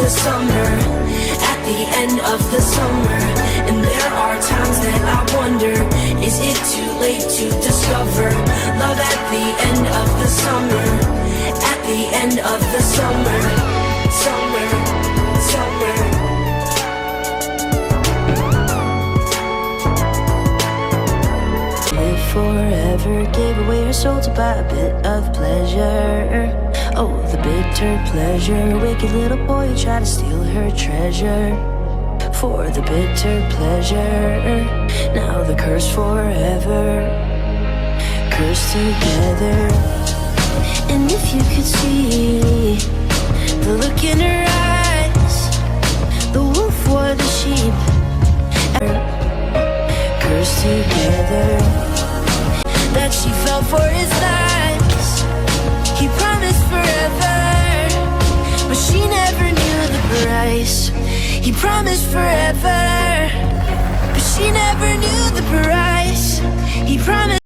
the summer, at the end of the summer. And there are times that I wonder, is it too late to discover love at the end of the summer, at the end of the summer, summer, summer. Live forever, gave away her soul to buy a bit of pleasure. Oh, the bitter pleasure, wicked little boy who tried to steal her treasure. For the bitter pleasure, now the curse forever, cursed together. And if you could see the look in her eyes, the wolf or the sheep, cursed together, that she fell for his lies. He promised forever, but she never knew the price. He promised forever, but she never knew the price. He promised